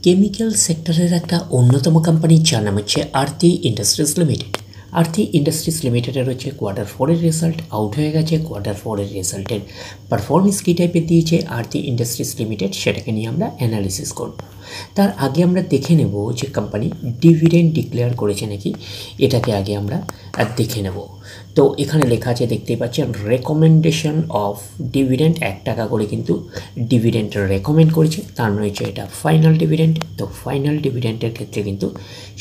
Chemical সেক্টরের একটা অন্যতম কোম্পানি যার নাম হচ্ছে আরতি ইন্ডাস্ট্রিজ লিমিটেড। আরতি ইন্ডাস্ট্রিজ লিমিটেডের হচ্ছে কোয়ার্টার 4-এর রেজাল্ট আউট হয়ে গেছে। কোয়ার্টার 4-এর রেজাল্টের পারফরমেন্স কী টাইপের দিয়েছে আরতি ইন্ডাস্ট্রিজ লিমিটেড, সেটাকে নিয়ে আমরা অ্যানালিসিস করব। তার আগে আমরা দেখে নেব যে কোম্পানি ডিভিডেন্ড ডিক্লেয়ার করেছে নাকি, এটাকে আগে আমরা দেখে নেব। তো এখানে লেখা আছে, দেখতেই পাচ্ছেন, রেকমেন্ডেশন অফ ডিভিডেন্ড 1 টাকা করে কিন্তু ডিভিডেন্ড রেকমেন্ড করেছে, তার মানে হচ্ছে এটা ফাইনাল ডিভিডেন্ড। তো ফাইনাল ডিভিডেন্ডের ক্ষেত্রে কিন্তু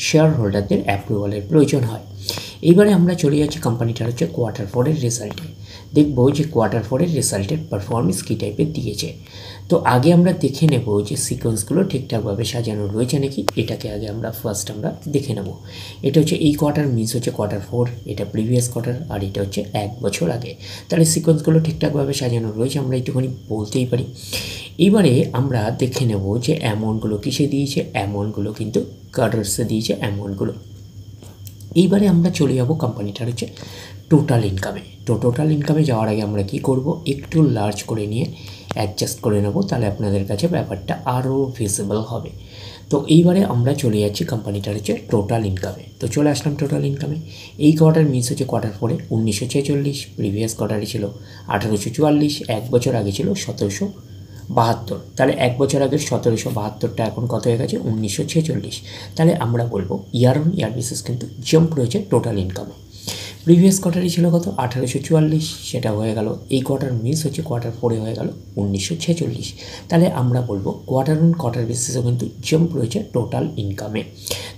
শেয়ার হোল্ডারদের অ্যাপ্রুভালের প্রয়োজন হয়। এইবারে আমরা চলে যাচ্ছি কোম্পানিটার হচ্ছে কোয়ার্টার 4-এর রেজাল্টে, দেখবো যে কোয়ার্টার 4-এর রেজাল্টের পারফরমেন্স কী টাইপের দিয়েছে। তো আগে আমরা দেখে নেব যে সিকোয়েন্সগুলো ঠিকঠাকভাবে সাজানো রয়েছে নাকি, এটাকে আগে আমরা ফার্স্ট আমরা দেখে নেব। এটা হচ্ছে এই কোয়ার্টার, মিস হচ্ছে কোয়ার্টার 4, এটা প্রিভিয়াস কোয়ার্টার, আর এটা হচ্ছে 1 বছর আগে। তাহলে সিকোয়েন্সগুলো ঠিকঠাকভাবে সাজানো রয়েছে, আমরা একটুখানি বলতেই পারি। এবারে আমরা দেখে নেব যে অ্যামাউন্টগুলো কিসে দিয়েছে। অ্যামাউন্টগুলো কিন্তু কার্ডার্সে দিয়েছে অ্যামাউন্টগুলো। এইবারে আমরা চলে যাব কোম্পানিটার হচ্ছে টোটাল ইনকামে। তো টোটাল ইনকামে যাওয়ার আগে আমরা কি করব, একটু লার্জ করে নিয়ে অ্যাডজাস্ট করে নেব, তাহলে আপনাদের কাছে ব্যাপারটা আরও ভিজিবল হবে। তো এইবারে আমরা চলে যাচ্ছি কোম্পানিটার হচ্ছে টোটাল ইনকামে। তো চলে আসলাম টোটাল ইনকামে। এই কোয়ার্টার মিস হচ্ছে কোয়ার্টার 4-এ 1946, প্রিভিয়াস কোয়ার্টারে ছিল 1844, 1 বছর আগে ছিল 1772। তাহলে 1 বছর আগের 1772টা এখন কত হয়ে গেছে, 1946। তাহলে আমরা বলবো ইয়ার অন ইয়ার বেসিস কিন্তু জাম্প রয়েছে টোটাল ইনকামে। প্রিভিয়াস কোয়ার্টারই ছিল কত, 1844, সেটা হয়ে গেল। এই কোয়ার্টার মিস হচ্ছে কোয়ার্টার 4-এ হয়ে গেল 1946। তাহলে আমরা বলবো কোয়ার্টার অন কোয়ার্টার বেসিসও কিন্তু জাম্প রয়েছে টোটাল ইনকামে।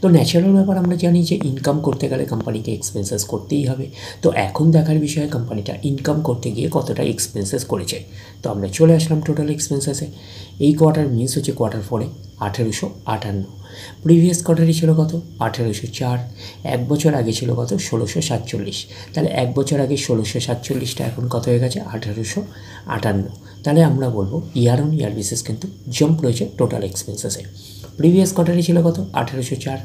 তো ন্যাচারাল ব্যাপার, আমরা জানি যে ইনকাম করতে গেলে কোম্পানিকে এক্সপেন্সেস করতেই হবে। তো এখন দেখার বিষয় কোম্পানিটা ইনকাম করতে গিয়ে কতটা এক্সপেন্সেস করেছে। তো আমরা চলে আসলাম টোটাল এক্সপেন্সেসে। এই কোয়ার্টার মিস হচ্ছে কোয়ার্টার 4-এ 1858, প্রিভিয়াস কোয়ার্টারই ছিল কত, 1804, 1 বছর আগে ছিল কত, 1647। তাহলে 1 বছর আগে 1647টা এখন কত হয়ে গেছে, 1858। তাহলে আমরা বলবো ইয়ার অন ইয়ার বেসিস কিন্তু জাম্প রয়েছে টোটাল এক্সপেন্সেসে। প্রিভিয়াস কোয়ার্টারই ছিল কত, 1804,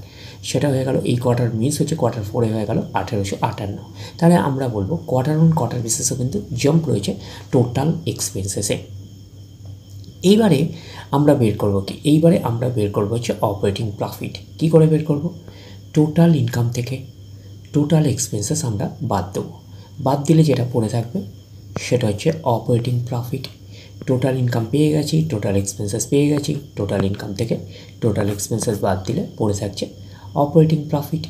সেটা হয়ে গেল। এই কোয়ার্টার মিস হচ্ছে কোয়ার্টার 4-এ হয়ে গেল 1858। তাহলে আমরা বলবো কোয়ার্টার অন কোয়ার্টার বেসিসও কিন্তু জাম্প রয়েছে টোটাল এক্সপেন্সেসে। এইবারে আমরা বের করব কি, এইবারে আমরা বের করব হচ্ছে অপারেটিং প্রফিট। কী করে বের করব, টোটাল ইনকাম থেকে টোটাল এক্সপেন্সেস আমরা বাদ দেবো। বাদ দিলে যেটা পড়ে থাকবে সেটা হচ্ছে অপারেটিং প্রফিট। টোটাল ইনকাম পেয়ে গেছি, টোটাল এক্সপেন্সেস পেয়ে গেছি, টোটাল ইনকাম থেকে টোটাল এক্সপেন্সেস বাদ দিলে পড়ে থাকছে অপারেটিং প্রফিট।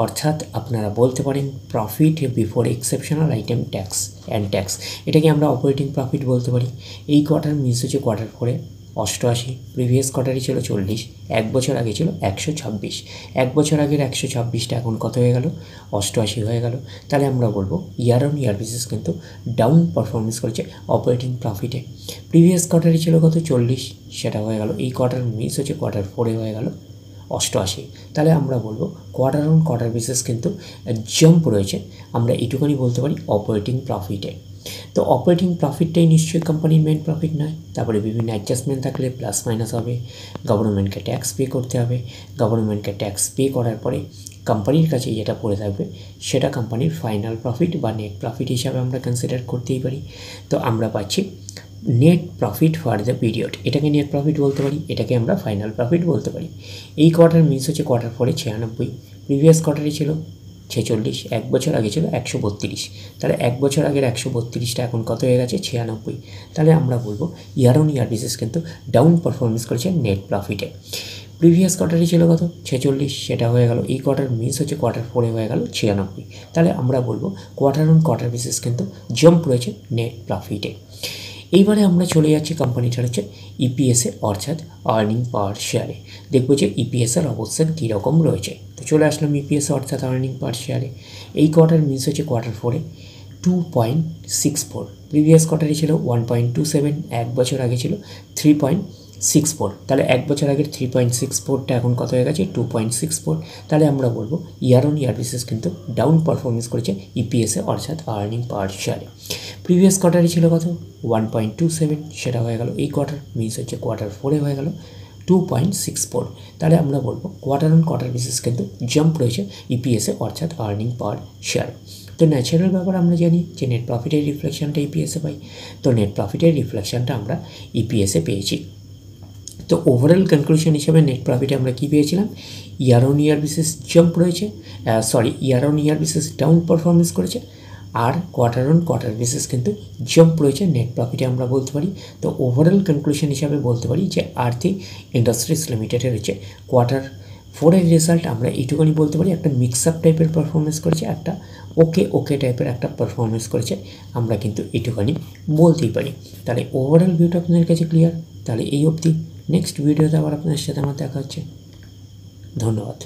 অর্থাৎ আপনারা বলতে পারেন profit before exceptional item tax and tax, এটাকে আমরা অপারেটিং প্রফিট বলতে পারি। এই কোয়ার্টার মিস হচ্ছে কোয়ার্টার 4-এ 88, প্রিভিয়াস কোয়ার্টারই ছিল 40, 1 বছর আগে ছিল 126। 1 বছর আগের 126টা এখন কত হয়ে গেল, 88 হয়ে গেল। তাহলে আমরা বলবো ইয়ার অন ইয়ার বেসিস কিন্তু ডাউন পারফরমেন্স করেছে অপারেটিং প্রফিটে। প্রিভিয়াস কোয়ার্টারই ছিল কত, 40, সেটা হয়ে গেল। এই কোয়ার্টার মিস হচ্ছে কোয়ার্টার 4-এ হয়ে গেল 88। তাহলে আমরা বলবো কোয়ার্টার অন কোয়ার্টার বেসিস কিন্তু জাম্প রয়েছে, আমরা এটুকুনি বলতে পারি অপারেটিং প্রফিটে। তো অপারেটিং প্রফিটটাই নিশ্চয়ই কোম্পানির মেন প্রফিট নয়। তারপরে বিভিন্ন অ্যাডজাস্টমেন্ট থাকলে প্লাস মাইনাস হবে, গভর্নমেন্টকে ট্যাক্স পে করতে হবে। গভর্নমেন্টকে ট্যাক্স পে করার পরে কোম্পানির কাছে যেটা পড়ে থাকবে সেটা কোম্পানির ফাইনাল প্রফিট বা নেট প্রফিট হিসাবে আমরা কনসিডার করতেই পারি। তো আমরা পাচ্ছি net profit for the period, এটাকে নেট প্রফিট বলতে পারি, এটাকে আমরা ফাইনাল প্রফিট বলতে পারি। এই কোয়ার্টার মিস হচ্ছে কোয়ার্টার 4-এ 96, প্রিভিয়াস কোয়ার্টারে ছিল 46, 1 বছর আগে ছিল 132। তাহলে 1 বছর আগের 132টা এখন কত হয়ে গেছে, 96। তাহলে আমরা বলবো ইয়ার অন ইয়ার বেসিস কিন্তু ডাউন পারফরমেন্স করেছে নেট প্রফিটে। প্রিভিয়াস কোয়ার্টারে ছিল কত, 46, সেটা হয়ে গেল। এই কোয়ার্টার মিস হচ্ছে কোয়ার্টার 4-এ হয়ে গেল 96। তাহলে আমরা বলবো কোয়ার্টার অন কোয়ার্টার বেসিস কিন্তু জাম্প রয়েছে নেট প্রফিটে। এইবারে আমরা চলে যাচ্ছি কোম্পানিটার হচ্ছে ইপিএসে, অর্থাৎ আর্নিং পার শেয়ারে। দেখবো যে ইপিএসের অবস্থান কীরকম রয়েছে। তো চলে আসলাম ইপিএসে অর্থাৎ আর্নিং পার শেয়ারে। এই কোয়ার্টার মিস হচ্ছে কোয়ার্টার 4-এ 2.64, প্রিভিয়াস কোয়ার্টারে ছিল 1.27, 1 বছর আগে ছিল 3.64। তাহলে 1 বছর আগের 3.64টা এখন কত হয়ে গেছে, 2.64। তাহলে আমরা বলবো ইয়ার অন ইয়ার বেসিস কিন্তু ডাউন পারফরমেন্স করেছে ইপিএসে অর্থাৎ আর্নিং পার শেয়ারে। প্রিভিয়াস কোয়ার্টারে ছিল কত, 1.27, সেটা হয়ে গেল। এই কোয়ার্টার মিস হচ্ছে কোয়ার্টার 4-এ হয়ে গেল 2.64। তাহলে আমরা বলবো কোয়ার্টার অন কোয়ার্টার বেসিস কিন্তু জাম্প রয়েছে ইপিএসে অর্থাৎ আর্নিং পার শেয়ার। তো ন্যাচারাল ব্যাপার আমরা জানি যে নেট প্রফিটের রিফ্লেকশনটা ইপিএসে পাই। তো নেট প্রফিটের রিফ্লেকশনটা আমরা ইপিএসে পেয়েছি। তো ওভারঅল কনক্লুশন হিসাবে নেট প্রফিটে আমরা কী পেয়েছিলাম, year on year basis jump রয়েছে, year on year basis down performance করেছে, আর কোয়ার্টার অন কোয়ার্টার বেসিস কিন্তু জাম্প রয়েছে নেট প্রফিটে আমরা বলতে পারি। তো ওভারঅল কনক্লুশন হিসাবে বলতে পারি যে আরতি ইন্ডাস্ট্রিজ লিমিটেডের হচ্ছে কোয়ার্টার 4-এর রেজাল্ট আমরা এইটুকুনি বলতে পারি, একটা মিক্স আপ টাইপের পারফরমেন্স করেছে, একটা ওকে টাইপের একটা পারফরমেন্স করেছে, আমরা কিন্তু এইটুকুনি বলতেই পারি। তাহলে ওভারঅল ভিউটা আপনাদের কাছে ক্লিয়ার। তাহলে এই অবধি, নেক্সট ভিডিওতে আবার আপনাদের সাথে আমার দেখা হচ্ছে। ধন্যবাদ।